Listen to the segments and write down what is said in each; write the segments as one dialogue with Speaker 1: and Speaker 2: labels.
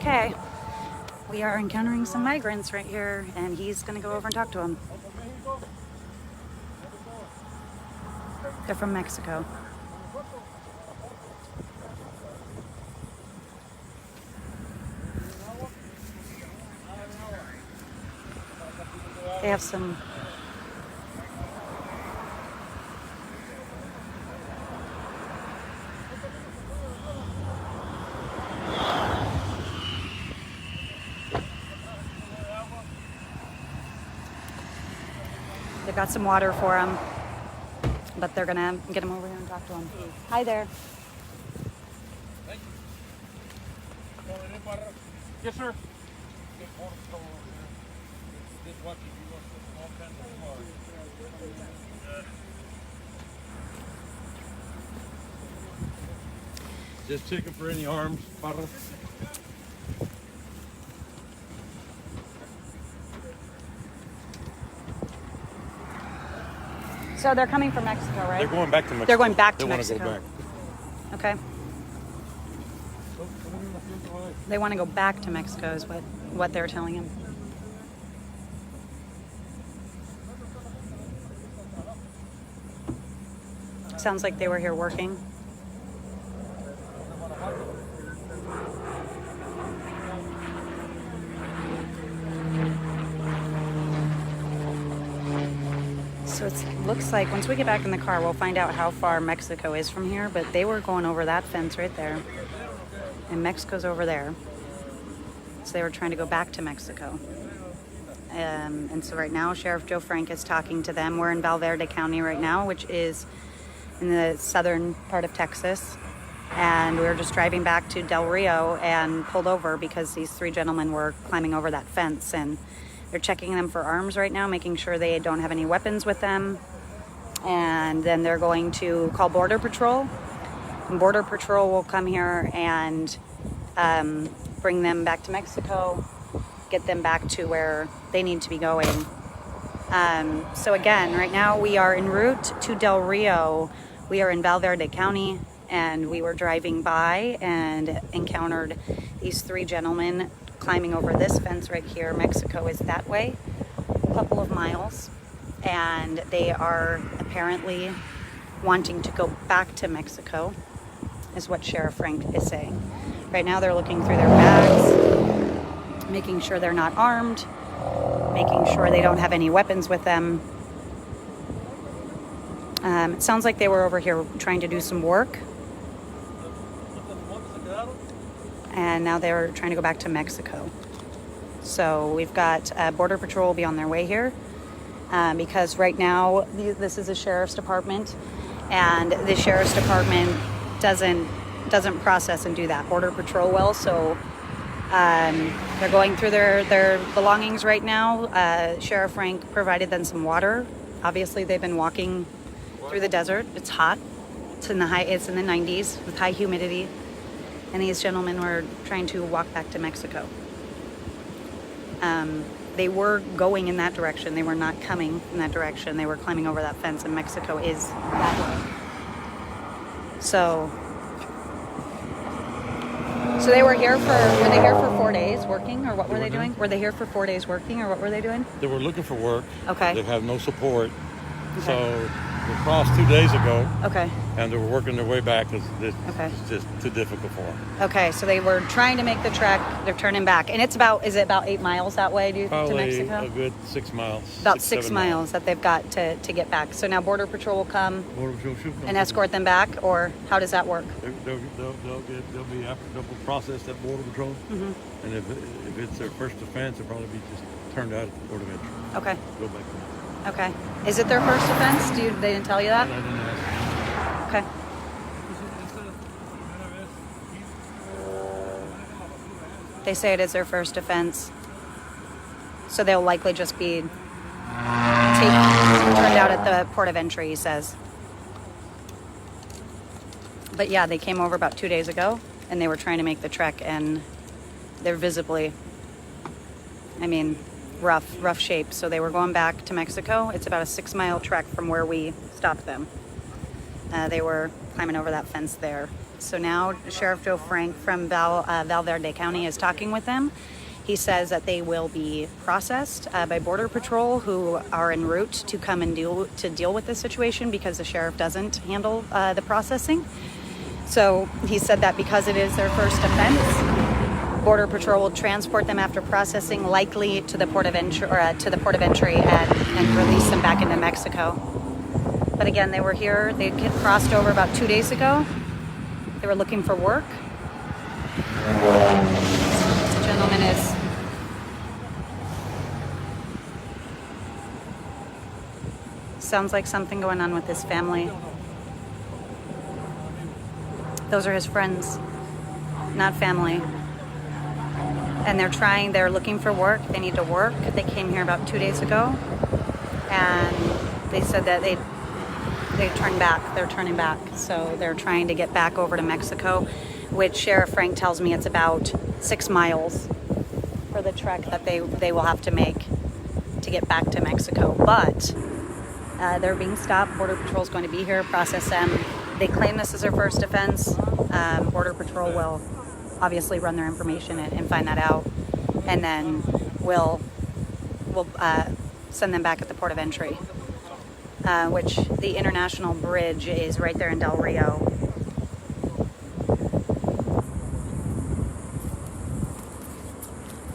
Speaker 1: Okay, we are encountering some migrants right here, and he's gonna go over and talk to them. They're from Mexico. They have some they've got some water for him, but they're gonna get him over here and talk to him. Hi there.
Speaker 2: Yes, sir. Just checking for any arms, Parra.
Speaker 1: So they're coming from Mexico, right?
Speaker 2: They're going back to Mexico.
Speaker 1: They're going back to
Speaker 2: they
Speaker 1: Mexico.
Speaker 2: Want to go back.
Speaker 1: Okay. They want to go back to Mexico is what they're telling him. Sounds like they were here working. So it looks like once we get back in the car, we'll find out how far Mexico is from here, but they were going over that fence right there. And Mexico's over there. So they were trying to go back to Mexico. And so right now, Sheriff Joe Frank is talking to them. We're in Val Verde County right now, which is in the southern part of Texas. And we were just driving back to Del Rio and pulled over because these three gentlemen were climbing over that fence. And they're checking them for arms right now, making sure they don't have any weapons with them. And then they're going to call Border Patrol. And Border Patrol will come here and bring them back to Mexico, get them back to where they need to be going. So again, right now we are en route to Del Rio. We are in Val Verde County, and we were driving by and encountered these three gentlemen climbing over this fence right here. Mexico is that way, a couple of miles, and they are apparently wanting to go back to Mexico, is what Sheriff Frank is saying. Right now they're looking through their bags, making sure they're not armed, making sure they don't have any weapons with them. It sounds like they were over here trying to do some work, and now they're trying to go back to Mexico. So we've got Border Patrol will be on their way here because right now this is a sheriff's department, and the sheriff's department doesn't process and do that. Border Patrol will. So they're going through their belongings right now. Sheriff Frank provided them some water. Obviously, they've been walking through the desert. It's hot. It's in the 90s with high humidity. And these gentlemen were trying to walk back to Mexico. They were going in that direction. They were not coming in that direction. They were climbing over that fence, and Mexico is that way. So they were here were they here for 4 days working, or what were they doing? Were they here for 4 days working, or what were they doing?
Speaker 2: They were looking for work.
Speaker 1: Okay.
Speaker 2: They have no support.
Speaker 1: Okay.
Speaker 2: So they crossed 2 days ago.
Speaker 1: Okay.
Speaker 2: And they were working their way back because it's
Speaker 1: Okay.
Speaker 2: just too difficult for them.
Speaker 1: Okay, so they were trying to make the trek. They're turning back. And is it about 8 miles that way to
Speaker 2: Probably
Speaker 1: Mexico?
Speaker 2: a good 6 miles.
Speaker 1: About 6 miles that they've got to get back. So now Border Patrol will come
Speaker 2: Border Patrol shoot them.
Speaker 1: and escort them back, or how does that work?
Speaker 2: They'll process that Border Patrol.
Speaker 1: Mm-hmm.
Speaker 2: And if it's their first offense, they'll probably be just turned out at the Port of Entry.
Speaker 1: Okay.
Speaker 2: Go back home.
Speaker 1: Okay. Is it their first offense? They didn't tell you that?
Speaker 2: I didn't ask.
Speaker 1: Okay. They say it is their first offense. So they'll likely just be turned out at the Port of Entry, he says. But yeah, they came over about 2 days ago, and they were trying to make the trek, and they're visibly, rough shape. So they were going back to Mexico. It's about a 6 mile trek from where we stopped them. They were climbing over that fence there. So now Sheriff Joe Frank from Val Verde County is talking with them. He says that they will be processed by Border Patrol, who are en route to come and deal with this situation because the sheriff doesn't handle the processing. So he said that because it is their first offense, Border Patrol will transport them after processing, likely to the port of entry, and release them back into Mexico. But again, they were here. They crossed over about 2 days ago. They were looking for work. This gentleman is sounds like something going on with his family. Those are his friends, not family. And they're looking for work. They need to work. They came here about 2 days ago, and they said that they turned back. They're turning back. So they're trying to get back over to Mexico, which Sheriff Frank tells me it's about 6 miles for the trek that they will have to make to get back to Mexico. But they're being stopped. Border Patrol is going to be here, process them. They claim this is their first offense. Border Patrol will obviously run their information and find that out, and then we'll send them back at the port of entry, which the international bridge is right there in Del Rio.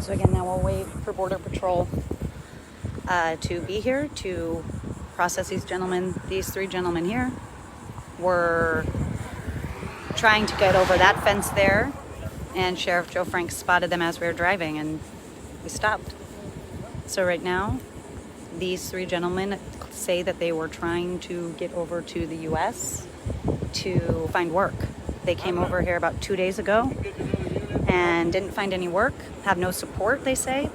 Speaker 1: So again, now we'll wait for Border Patrol to be here to process these 3 gentlemen here. We're trying to get over that fence there, and Sheriff Joe Frank spotted them as we were driving, and we stopped. So right now, these 3 gentlemen say that they were trying to get over to the U.S. to find work. They came over here about 2 days ago and didn't find any work, have no support, they say.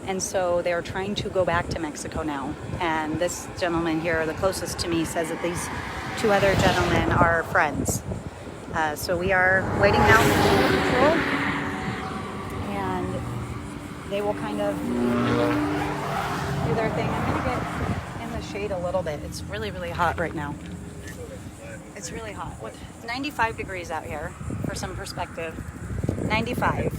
Speaker 1: And so they're trying to go back to Mexico now. And this gentleman here, the closest to me, says that these 2 other gentlemen are friends. So we are waiting now for Border Patrol, and they will kind of do their thing. I'm going to get in the shade a little bit. It's really, really hot right now. It's really hot. It's 95 degrees out here, for some perspective. 95.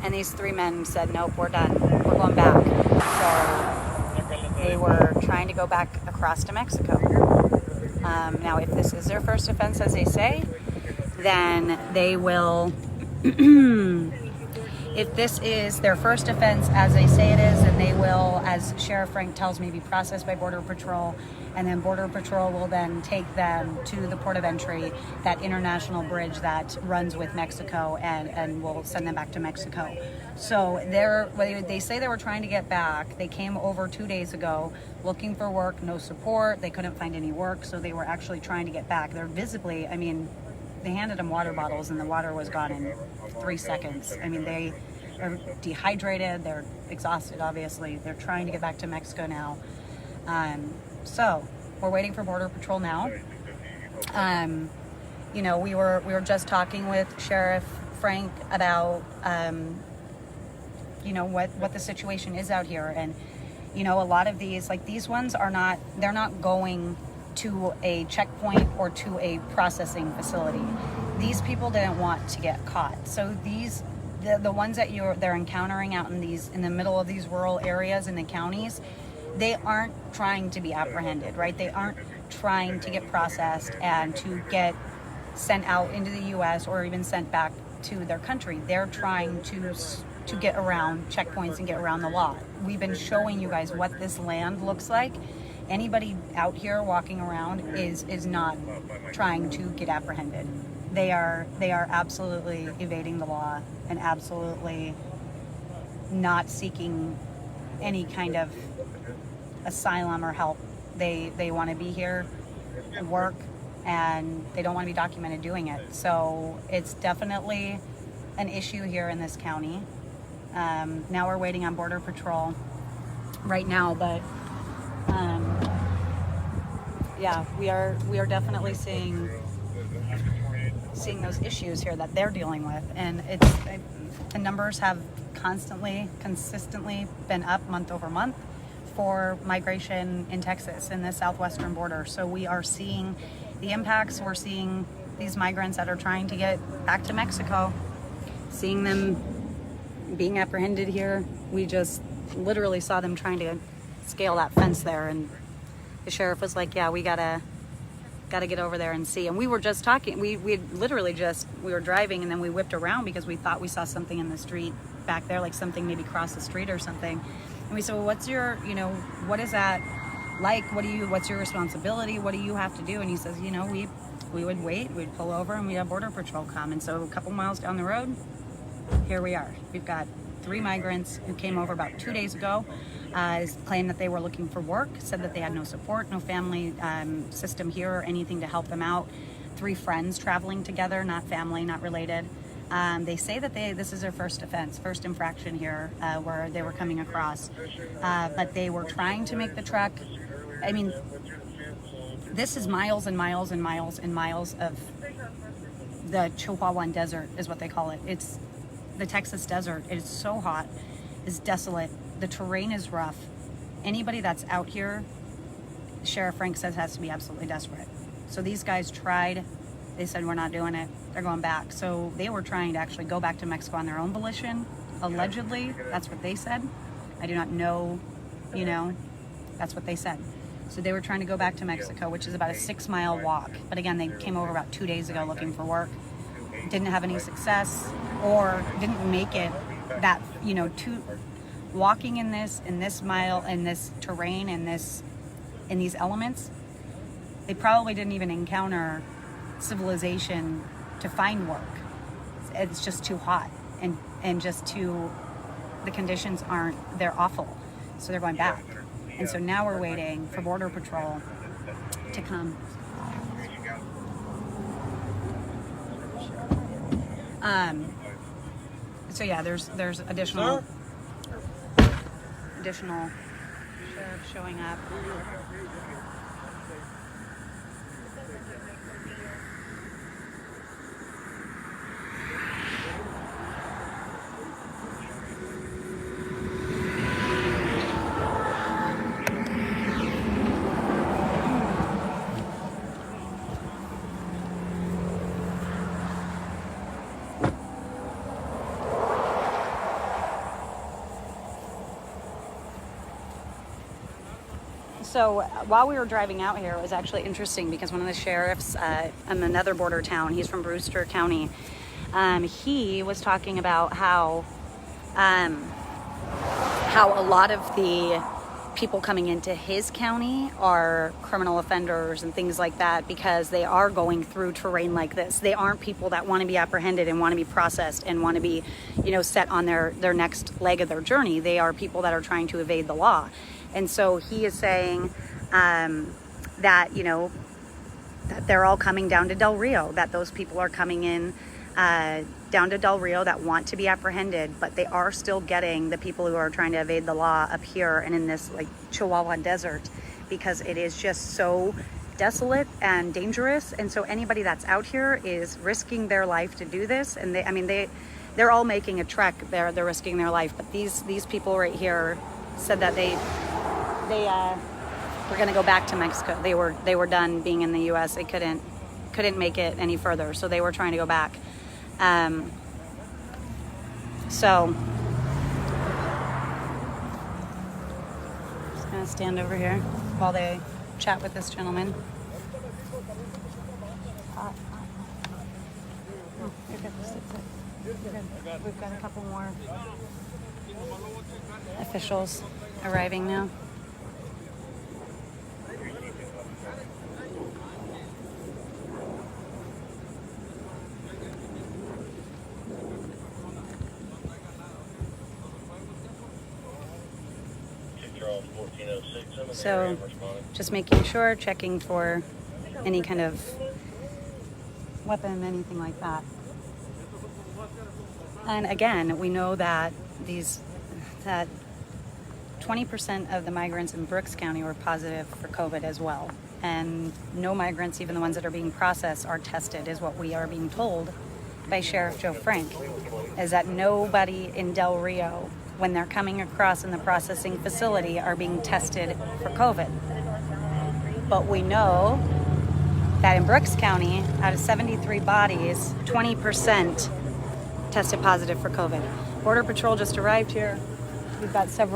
Speaker 1: And these 3 men said, nope, we're done. We're going back. So they were trying to go back across to Mexico. Now, if this is their first offense, as they say, then they will, if this is their first offense, as they say it is, then they will, as Sheriff Frank tells me, be processed by Border Patrol, and then Border Patrol will then take them to the port of entry, that international bridge that runs with Mexico, and will send them back to Mexico. So they say they were trying to get back. They came over 2 days ago looking for work, no support. They couldn't find any work, so they were actually trying to get back. They're visibly, I mean, they handed them water bottles and the water was gone in 3 seconds. I mean, they are dehydrated, they're exhausted, obviously. They're trying to get back to Mexico now. So we're waiting for Border Patrol now. We were just talking with Sheriff Frank about what the situation is out here, and a lot of these, like these ones, they're not going to a checkpoint or to a processing facility. These people didn't want to get caught. So the ones that they're encountering out in the middle of these rural areas in the counties, they aren't trying to be apprehended, right? They aren't trying to get processed and to get sent out into the U.S. or even sent back to their country. They're trying to get around checkpoints and get around the law. We've been showing you guys what this land looks like. Anybody out here walking around is not trying to get apprehended. They are absolutely evading the law and absolutely not seeking any kind of asylum or help. They want to be here, work, and they don't want to be documented doing it. So it's definitely an issue here in this county. Now we're waiting on Border Patrol right now, but we are definitely seeing those issues here that they're dealing with, and the numbers have consistently been up month over month for migration in Texas in the southwestern border. So we are seeing the impacts. We're seeing these migrants that are trying to get back to Mexico, seeing them being apprehended here. We just literally saw them trying to scale that fence there, and the sheriff was like, yeah, we gotta get over there and see. And we were just talking, we were driving, and then we whipped around because we thought we saw something in the street back there, like something maybe cross the street or something. And we said, well, what's your, what is that like? What's your responsibility? What do you have to do? And he says, we would wait, we'd pull over, and we'd have Border Patrol come. And so a couple miles down the road, here we are. We've got 3 migrants who came over about 2 days ago, claimed that they were looking for work, said that they had no support, no family system here or anything to help them out. 3 friends traveling together, not family, not related. They say that this is their first offense, first infraction here, where they were coming across. But they were trying to make the trek. I mean, this is miles and miles and miles and miles of the Chihuahuan Desert is what they call it. It's the Texas desert. It is so hot, it's desolate. The terrain is rough. Anybody that's out here, Sheriff Frank says, has to be absolutely desperate. So these guys tried. They said, we're not doing it. They're going back. So they were trying to actually go back to Mexico on their own volition. Allegedly, that's what they said. I do not know, that's what they said. So they were trying to go back to Mexico, which is about a 6-mile walk. But again, they came over about 2 days ago looking for work. Didn't have any success, or didn't make it that, walking in this mile, in this terrain, in these elements. They probably didn't even encounter civilization to find work. It's just too hot, and just the conditions they're awful. So they're going back. And so now we're waiting for Border Patrol to come. So yeah, there's additional sheriffs showing up. So while we were driving out here, it was actually interesting because one of the sheriffs in another border town, he's from Brewster County, he was talking about how a lot of the people coming into his county are criminal offenders and things like that, because they are going through terrain like this. They aren't people that want to be apprehended and want to be processed and want to be, set on their next leg of their journey. They are people that are trying to evade the law. And so he is saying that, that they're all coming down to Del Rio, that those people are coming in down to Del Rio that want to be apprehended, but they are still getting the people who are trying to evade the law up here and in this Chihuahua desert, because it is just so desolate and dangerous. And so anybody that's out here is risking their life to do this. And they're all making a trek. They're risking their life. But these people right here said that they were going to go back to Mexico. They were done being in the U.S. They couldn't make it any further, so they were trying to go back. So just gonna stand over here while they chat with this gentleman. Oh, you're good. You're good. We've got a couple more officials arriving now. So just making sure, checking for any kind of weapon, anything like that. And again, we know that 20% of the migrants in Brooks County were positive for COVID as well. And no migrants, even the ones that are being processed, are tested, is what we are being told by Sheriff Joe Frank, is that nobody in Del Rio, when they're coming across in the processing facility, are being tested for COVID. But we know that in Brooks County, out of 73 bodies, 20% tested positive for COVID. Border Patrol just arrived here. We've got several